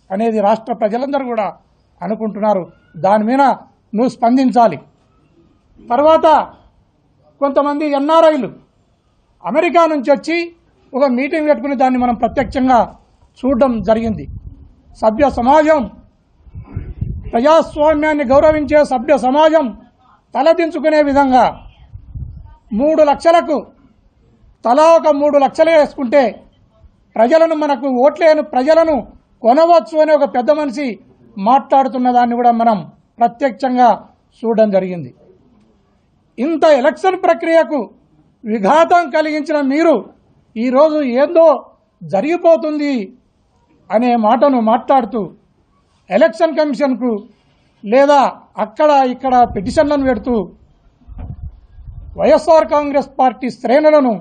అనేది రాష్ట్ర ప్రజలందరూ కూడా అనుకుంటున్నారు. దాని మీద నువ్వు స్పందించాలి. తర్వాత కొంతమంది ఎన్ఆర్ఐలు అమెరికా నుంచి వచ్చి ఒక మీటింగ్ పెట్టుకుని దాన్ని మనం ప్రత్యక్షంగా చూడడం జరిగింది. సభ్య సమాజం, ప్రజాస్వామ్యాన్ని గౌరవించే సభ్య సమాజం తలదించుకునే విధంగా 3 లక్షలకు తలా ఒక 3 లక్షలు వేసుకుంటే ప్రజలను, మనకు ఓట్లేని ప్రజలను కొనవచ్చు అని ఒక పెద్ద మనిషి మాట్లాడుతున్న దాన్ని కూడా మనం ప్రత్యక్షంగా చూడడం జరిగింది. ఇంత ఎలక్షన్ ప్రక్రియకు విఘాతం కలిగించిన మీరు ఈరోజు ఏందో జరిగిపోతుంది అనే మాటను మాట్లాడుతూ ఎలక్షన్ కమిషన్కు లేదా అక్కడ ఇక్కడ పిటిషన్లను పెడుతూ వైఎస్ఆర్ కాంగ్రెస్ పార్టీ శ్రేణులను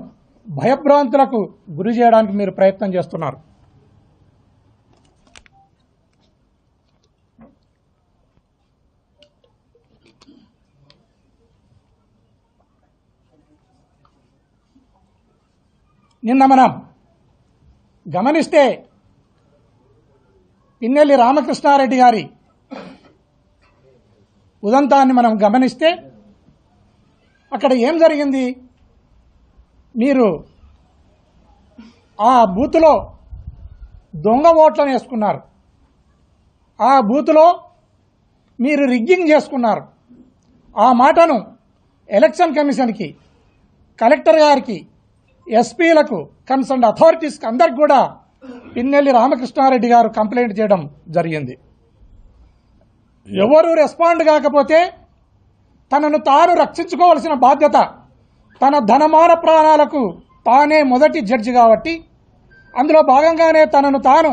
భయభ్రాంతులకు గురి చేయడానికి మీరు ప్రయత్నం చేస్తున్నారు. నిన్న మనం గమనిస్తే పిన్నెల్లి రామకృష్ణారెడ్డి గారి ఉదంతాన్ని మనం గమనిస్తే అక్కడ ఏం జరిగింది? మీరు ఆ బూతులో దొంగ ఓట్లను వేసుకున్నారు, ఆ బూతులో మీరు రిగ్గింగ్ చేసుకున్నారు. ఆ మాటను ఎలక్షన్ కమిషన్కి, కలెక్టర్ గారికి, ఎస్పీలకు, కన్సర్న్ అథారిటీస్కి అందరికి కూడా పిన్నెల్లి రామకృష్ణారెడ్డి గారు కంప్లైంట్ చేయడం జరిగింది. ఎవరు రెస్పాండ్ కాకపోతే తనను తాను రక్షించుకోవాల్సిన బాధ్యత, తన ధనమాన ప్రాణాలకు తానే మొదటి జడ్జి కాబట్టి అందులో భాగంగానే తనను తాను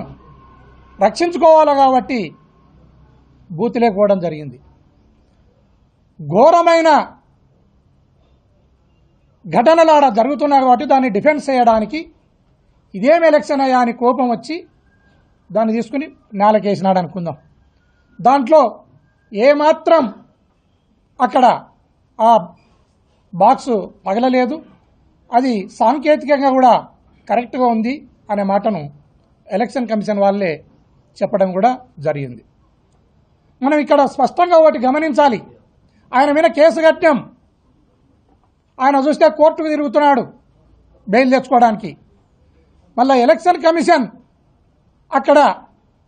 రక్షించుకోవాలి కాబట్టి బూతులేకపోవడం జరిగింది. ఘోరమైన ఘటనలు ఆడ జరుగుతున్నాయి కాబట్టి దాన్ని డిఫెన్స్ చేయడానికి ఇదేం ఎలక్షన్ అయ్యా అని కోపం వచ్చి దాన్ని తీసుకుని నేలకేసినాడు అనుకుందాం. దాంట్లో ఏమాత్రం అక్కడ ఆ బాక్సు పగలలేదు, అది సాంకేతికంగా కూడా కరెక్ట్గా ఉంది అనే మాటను ఎలక్షన్ కమిషన్ వాళ్ళే చెప్పడం కూడా జరిగింది. మనం ఇక్కడ స్పష్టంగా ఒకటి గమనించాలి. ఆయన మీద కేసు కట్టాం, ఆయన చూస్తే కోర్టుకు తిరుగుతున్నాడు బెయిల్ తెచ్చుకోవడానికి. మళ్ళీ ఎలక్షన్ కమిషన్ అక్కడ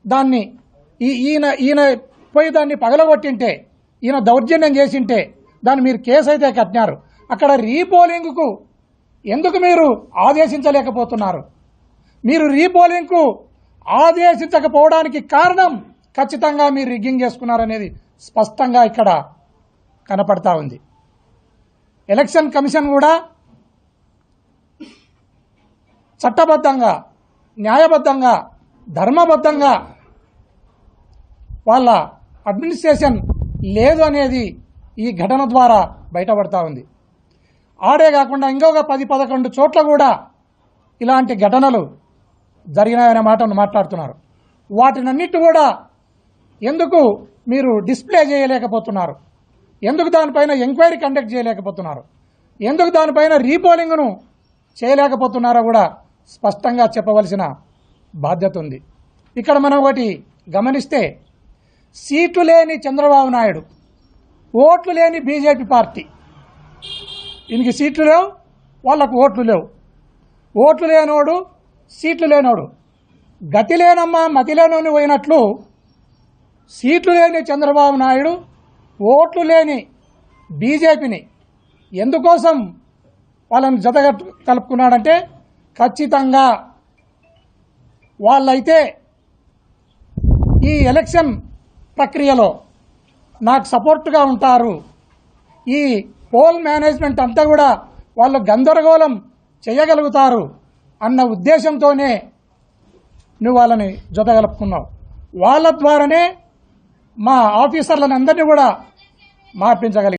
దాన్ని ఈయన పోయి దాన్ని పగలగొట్టింటే, ఈయన దౌర్జన్యం చేసింటే దాన్ని మీరు కేసు అయితే కట్టినారు. అక్కడ రీపోలింగ్కు ఎందుకు మీరు ఆదేశించలేకపోతున్నారు? మీరు రీపోలింగ్కు ఆదేశించకపోవడానికి కారణం ఖచ్చితంగా మీరు రిగ్గింగ్ చేసుకున్నారనేది స్పష్టంగా ఇక్కడ కనపడతా ఉంది. ఎలక్షన్ కమిషన్ కూడా చట్టబద్ధంగా, న్యాయబద్ధంగా, ధర్మబద్ధంగా వాళ్ళ అడ్మినిస్ట్రేషన్ లేదు అనేది ఈ ఘటన ద్వారా బయటపడతా ఉంది. ఆడే కాకుండా ఇంకొక 10-11 చోట్ల కూడా ఇలాంటి ఘటనలు జరిగినాయనే మాటను మాట్లాడుతున్నారు. వాటినన్నిటి కూడా ఎందుకు మీరు డిస్ప్లే చేయలేకపోతున్నారు? ఎందుకు దానిపైన ఎంక్వైరీ కండక్ట్ చేయలేకపోతున్నారు? ఎందుకు దానిపైన రీపోలింగ్ను చేయలేకపోతున్నారో కూడా స్పష్టంగా చెప్పవలసిన బాధ్యత ఉంది. ఇక్కడ మనం ఒకటి గమనిస్తే, సీట్లు లేని చంద్రబాబు నాయుడు, ఓట్లు లేని బీజేపీ పార్టీ, ఈయనకి సీట్లు లేవు, వాళ్ళకు ఓట్లు లేవు. ఓట్లు లేనోడు, సీట్లు లేనోడు, గతి లేనమ్మా మతి లేనోని పోయినట్లు సీట్లు లేని చంద్రబాబు నాయుడు ఓట్లు లేని బీజేపీని ఎందుకోసం వాళ్ళని జతగా కలుపుకున్నాడంటే, ఖచ్చితంగా వాళ్ళైతే ఈ ఎలక్షన్ ప్రక్రియలో నాకు సపోర్టుగా ఉంటారు, ఈ పోల్ మేనేజ్మెంట్ అంతా కూడా వాళ్ళు గందరగోళం చేయగలుగుతారు అన్న ఉద్దేశంతోనే నువ్వు వాళ్ళని జతగలుపుకున్నావు. వాళ్ళ ద్వారానే మా ఆఫీసర్లను అందరినీ కూడా మార్పించగలిగారు.